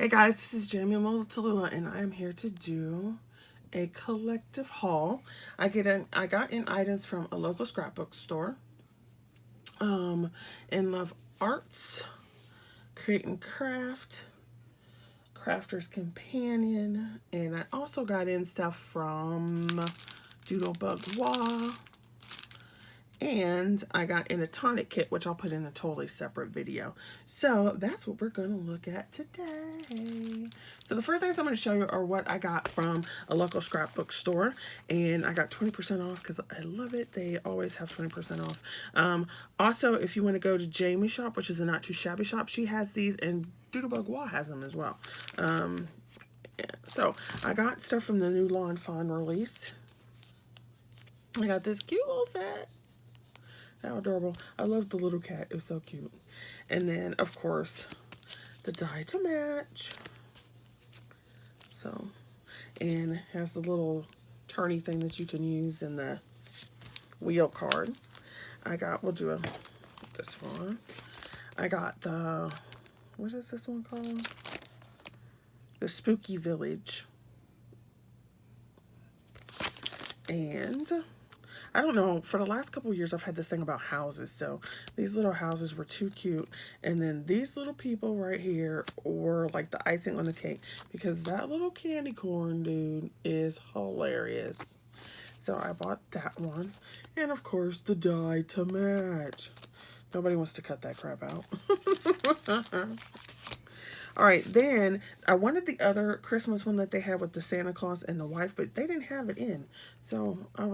Hey guys, this is Jamie Tallulah, and I am here to do a collective haul. I got in items from a local scrapbook store, INLOVEARTS, Create and Craft, Crafter's Companion, and I also got in stuff from Bagua. And I got in a Tonic kit, which I'll put in a totally separate video. So that's what we're going to look at today. So the first things I'm going to show you are what I got from a local scrapbook store. And I got 20% off because I love it. They always have 20% off. Also, if you want to go to Jamie's shop, which is a not too shabby shop, she has these, and Bagua has them as well. So I got stuff from the new Fawn release. I got this cute little set. How adorable. I love the little cat. It was so cute. And then, of course, the die to match. So, and has the little turny thing that you can use in the wheel card. We'll do this one. I got the, what is this one called? The Spooky Village. And I don't know, for the last couple of years I've had this thing about houses, so these little houses were too cute, and then these little people right here were like the icing on the cake, because that little candy corn dude is hilarious. So I bought that one, and of course the die to match. Nobody wants to cut that crap out. Alright, then I wanted the other Christmas one that they had with the Santa Claus and the wife, but they didn't have it in. So it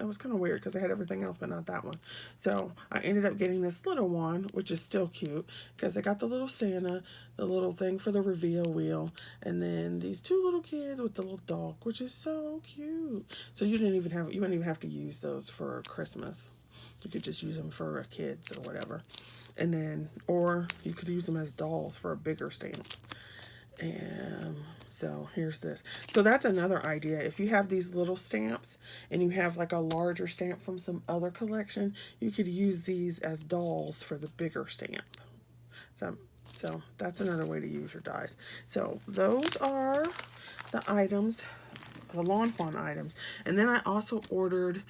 was kind of weird because they had everything else, but not that one. So I ended up getting this little one, which is still cute because they got the little Santa, the little thing for the reveal wheel, and then these two little kids with the little dog, which is so cute. So you wouldn't even have to use those for Christmas. You could just use them for kids or whatever. And then, or you could use them as dolls for a bigger stamp. And so here's this. So that's another idea. If you have these little stamps and you have like a larger stamp from some other collection, you could use these as dolls for the bigger stamp. So that's another way to use your dies. So those are the items, the Lawn Fawn items. And then I also ordered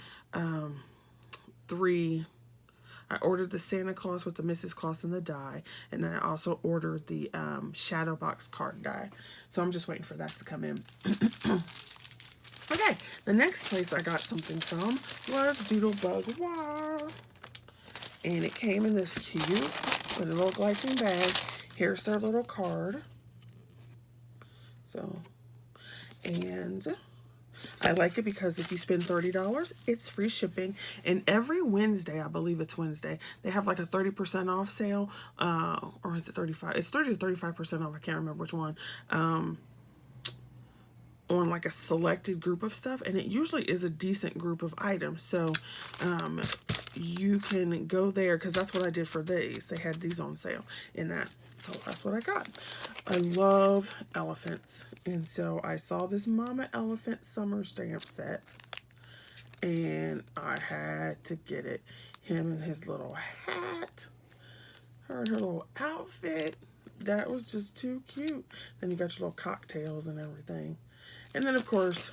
I ordered the Santa Claus with the Mrs. Claus and the die, and then I also ordered the Shadow Box card die. So I'm just waiting for that to come in. Okay, the next place I got something from was Bagua, and it came in this cute little glycine bag. Here's their little card. So, and I like it because if you spend $30, it's free shipping. And every Wednesday, I believe it's Wednesday, they have like a 30% off sale. Or is it 35? It's 30 to 35% off. I can't remember which one. On like a selected group of stuff. And it usually is a decent group of items. So you can go there, because that's what I did for these. They had these on sale in that. So that's what I got. I love elephants. And so I saw this Mama Elephant summer stamp set. And I had to get it. Him and his little hat. Her and her little outfit. That was just too cute. Then you got your little cocktails and everything. And then, of course,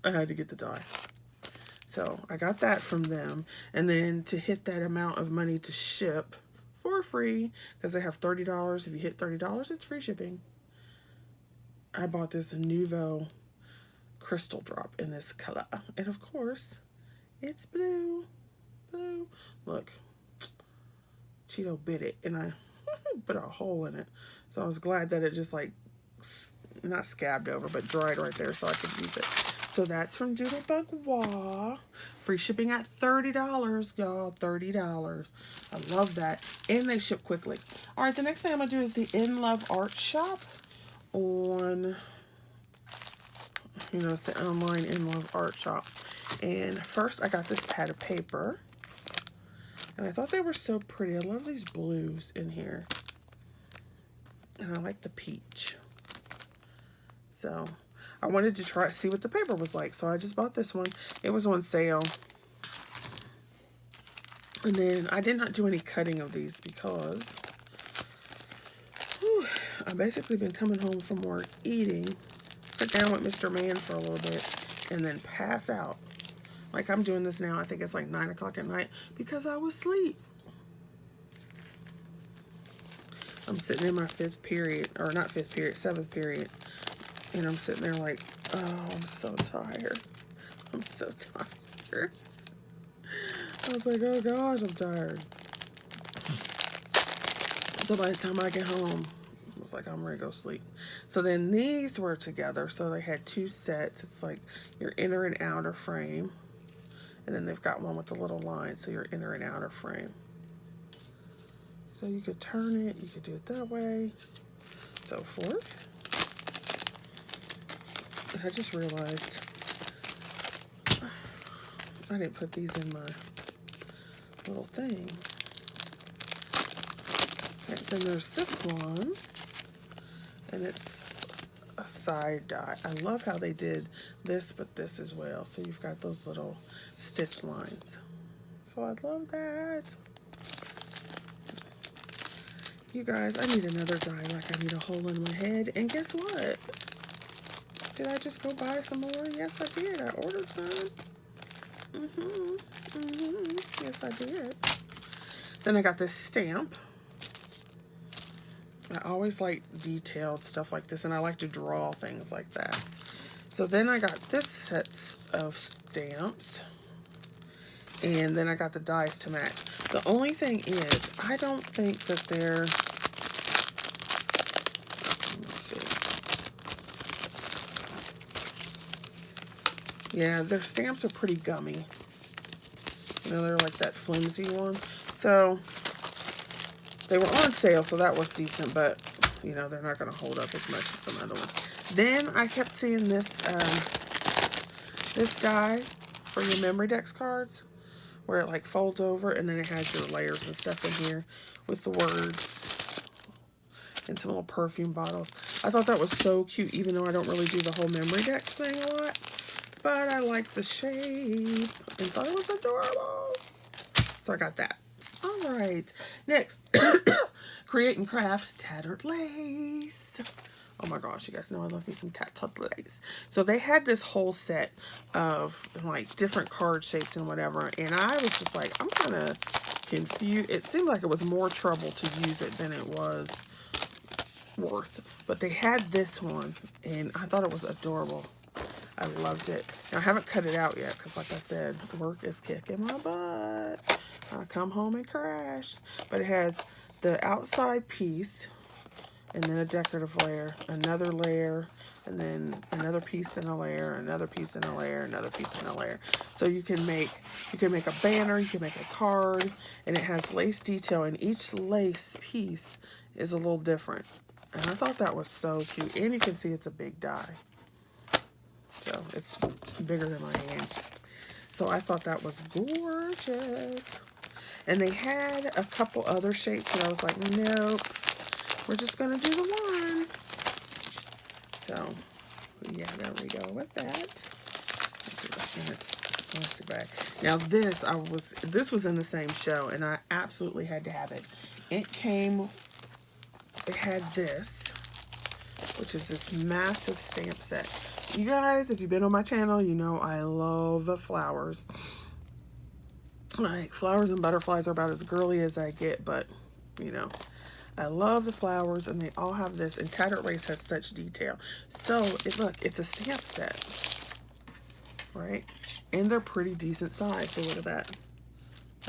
I had to get the die. So I got that from them. And then to hit that amount of money to ship for free, because they have $30. If you hit $30, it's free shipping. I bought this Nouveau crystal drop in this color. And of course, it's blue. Blue. Look. Cheeto bit it, and I put a hole in it. So I was glad that it just like, not scabbed over, but dried right there so I could use it. So that's from Bagua. Free shipping at $30, y'all. $30. I love that. And they ship quickly. All right, the next thing I'm going to do is the INLOVEARTS shop on, it's the online INLOVEARTS shop. And first I got this pad of paper. And I thought they were so pretty. I love these blues in here. And I like the peach. So I wanted to see what the paper was like. So I just bought this one. It was on sale. And then I did not do any cutting of these because I've basically been coming home from work, eating, sit down with Mr. Man for a little bit, and then pass out. Like I'm doing this now, I think it's like 9 o'clock at night because I was asleep. I'm sitting in my 5th period, or not 5th period, 7th period. And I'm sitting there like, oh, I'm so tired. I'm so tired. I was like, oh gosh, I'm tired. So by the time I get home, I was like, I'm ready to go sleep. So then these were together. So they had 2 sets. It's like your inner and outer frame. And then they've got one with the little line. So your inner and outer frame. So you could turn it. You could do it that way. So forth. I just realized I didn't put these in my little thing. And then there's this one, and it's a side die. I love how they did this, but this as well. So you've got those little stitch lines. So I love that. You guys, I need another die like I need a hole in my head. And guess what? Did I just go buy some more? Yes, I did. I ordered some. Yes, I did. Then I got this stamp. I always like detailed stuff like this, and I like to draw things like that. So then I got this set of stamps, and then I got the dies to match. The only thing is, I don't think that they're, let's see. Yeah, their stamps are pretty gummy. You know, they're like that flimsy one. So they were on sale, so that was decent, but you know, they're not going to hold up as much as some other ones. Then I kept seeing this this die for your memory dex cards, where it like folds over and then it has your layers and stuff in here with the words and some little perfume bottles. I thought that was so cute, even though I don't really do the whole memory dex thing a lot. But I like the shape and thought it was adorable. So I got that. All right. Next, Create and Craft Tattered Lace. Oh my gosh, you guys know I love me some Tattered Lace. So they had this whole set of like different card shapes and whatever. And I was just like, I'm kind of confused. It seemed like it was more trouble to use it than it was worth. But they had this one and I thought it was adorable. I loved it. Now, I haven't cut it out yet because, like I said, work is kicking my butt. I come home and crash. But it has the outside piece and then a decorative layer, another layer, and then another piece and a layer, another piece and a layer, another piece and a layer. So you can make a banner, you can make a card, and it has lace detail, and each lace piece is a little different. And I thought that was so cute. And you can see it's a big die. So it's bigger than my hand. So I thought that was gorgeous. And they had a couple other shapes and I was like, nope, we're just going to do the one. So yeah, there we go with that. And it's plastic bag. Now this was in the same show and I absolutely had to have it. It had this, which is this massive stamp set. You guys, if you've been on my channel, you know I love the flowers. Like, flowers and butterflies are about as girly as I get, but, you know, I love the flowers, and they all have this, and Tattered Lace has such detail. So, look, it's a stamp set, right? And they're pretty decent size, so look at that.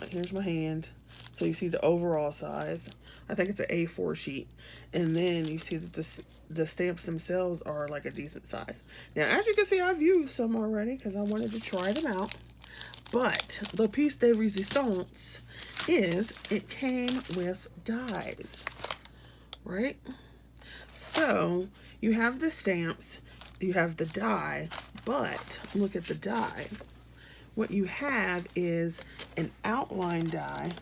Like, here's my hand. So you see the overall size. I think it's an A4 sheet. And then you see that the stamps themselves are like a decent size. Now, as you can see, I've used some already because I wanted to try them out. But the piece de resistance is it came with dies, right? So you have the stamps, you have the die, but look at the die. What you have is an outline die.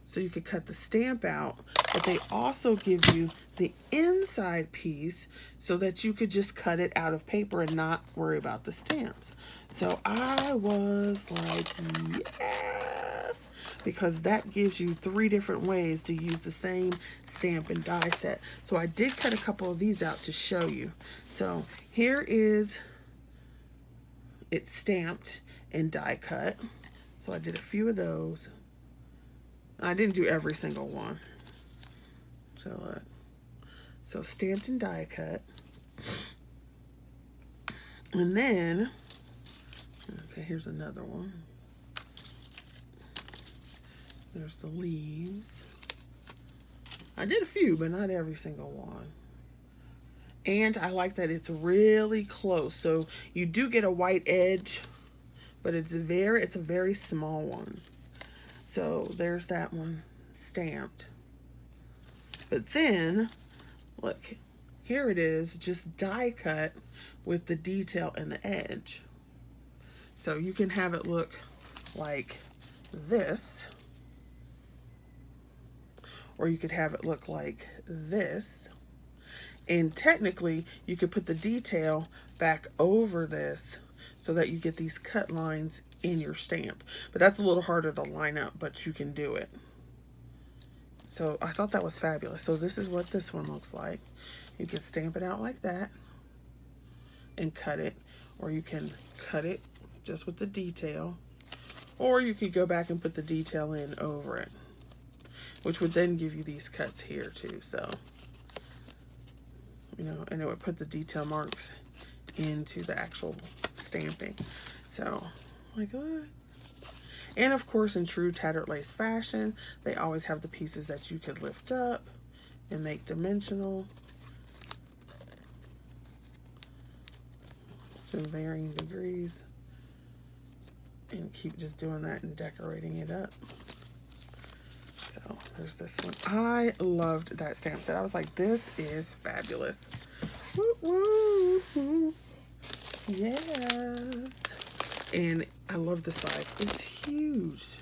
So you could cut the stamp out, but they also give you the inside piece so that you could just cut it out of paper and not worry about the stamps. So I was like, yes. because that gives you 3 different ways to use the same stamp and die set. So I did cut a couple of these out to show you. So here is it stamped and die cut. So I did a few of those. I didn't do every single one. So stamped and die cut. And then, okay, here's another one. There's the leaves. I did a few, but not every single one. And I like that it's really close. So you do get a white edge, but it's a very small one. So there's that one stamped. But then, look, here it is, just die cut with the detail and the edge. So you can have it look like this, or you could have it look like this. And technically, you could put the detail back over this so that you get these cut lines in your stamp. But that's a little harder to line up, but you can do it. So I thought that was fabulous. So this is what this one looks like. You can stamp it out like that and cut it, or you can cut it just with the detail, or you could go back and put the detail in over it, which would then give you these cuts here too. So, you know, and it would put the detail marks into the actual stamping. So, like what? And of course, in true Tattered Lace fashion, they always have the pieces that you could lift up and make dimensional to varying degrees, and keep just doing that and decorating it up. So there's this one. I loved that stamp set. I was like, this is fabulous. Woo woo. Yes. And I love the size. It's huge.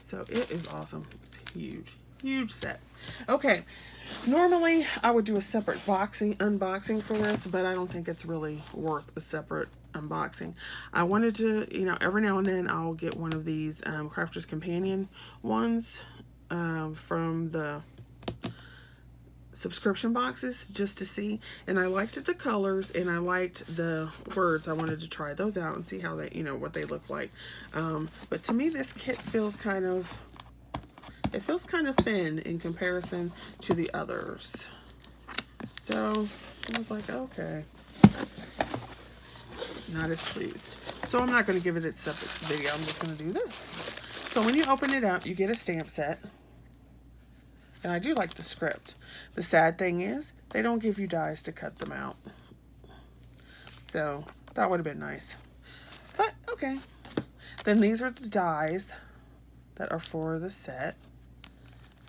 So it is awesome. It's huge. Huge set. Okay. Normally I would do a separate unboxing for this, but I don't think it's really worth a separate unboxing. I wanted to, you know, every now and then I'll get one of these Crafter's Companion ones from the subscription boxes just to see, and I liked the colors and I liked the words. I wanted to try those out and see how they, you know, what they look like. But to me, this kit feels kind of, it feels kind of thin in comparison to the others. So I was like, okay, not as pleased. So I'm not going to give it its separate video. I'm just going to do this. So when you open it up, you get a stamp set. And I do like the script. The sad thing is, they don't give you dies to cut them out. So that would have been nice. But okay. Then these are the dies that are for the set.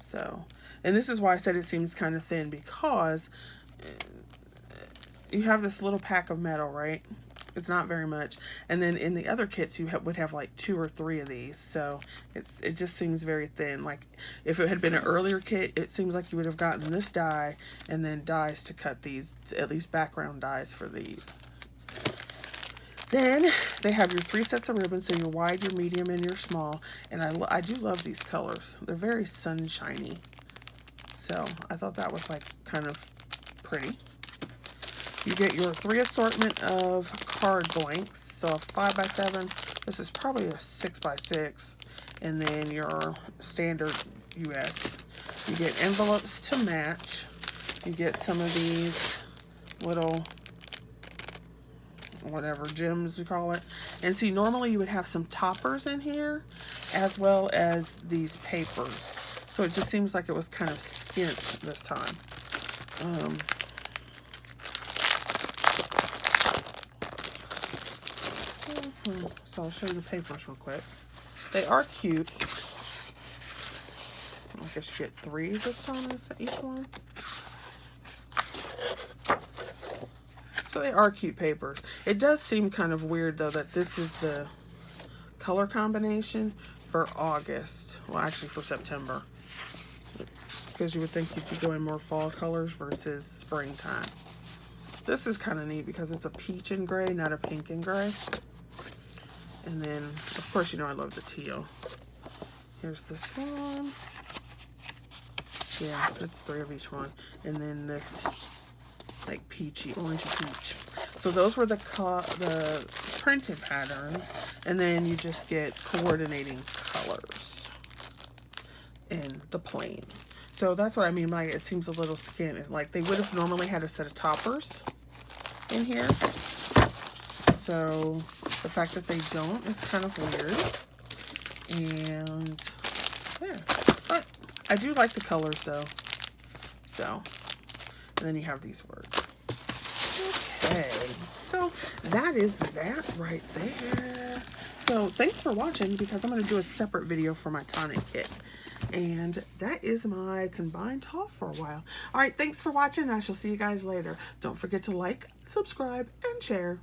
So, and this is why I said it seems kind of thin, because you have this little pack of metal, right? It's not very much. And then in the other kits, you would have like 2 or 3 of these. So it just seems very thin. Like if it had been an earlier kit, it seems like you would have gotten this die and then dies to cut these, at least background dies for these. Then they have your 3 sets of ribbons, so your wide, your medium, and your small. And I do love these colors. They're very sunshiny. So I thought that was like kind of pretty. You get your 3 assortment of card blanks. So a 5x7. This is probably a 6x6. And then your standard US. You get envelopes to match. You get some of these little, whatever, gems we call it. And see, normally you would have some toppers in here, as well as these papers. So it just seems like it was kind of skint this time. So I'll show you the papers real quick. They are cute. I guess you get 3 this time each one. So they are cute papers. It does seem kind of weird though that this is the color combination for August. Well, actually for September. Because you would think you'd be going more fall colors versus springtime. This is kind of neat because it's a peach and gray, not a pink and gray. And then, of course, you know I love the teal. Here's this one. Yeah, it's 3 of each one. And then this like peachy, orangey peach. So those were the printed patterns. And then you just get coordinating colors in the plain. So that's what I mean by it seems a little skinny. Like they would have normally had a set of toppers in here. So the fact that they don't is kind of weird. And yeah, but I do like the colors though. So, and then you have these words. Okay, so that is that right there. So thanks for watching, because I'm going to do a separate video for my Tonic kit. And that is my combined haul for a while. All right, thanks for watching. I shall see you guys later. Don't forget to like, subscribe, and share.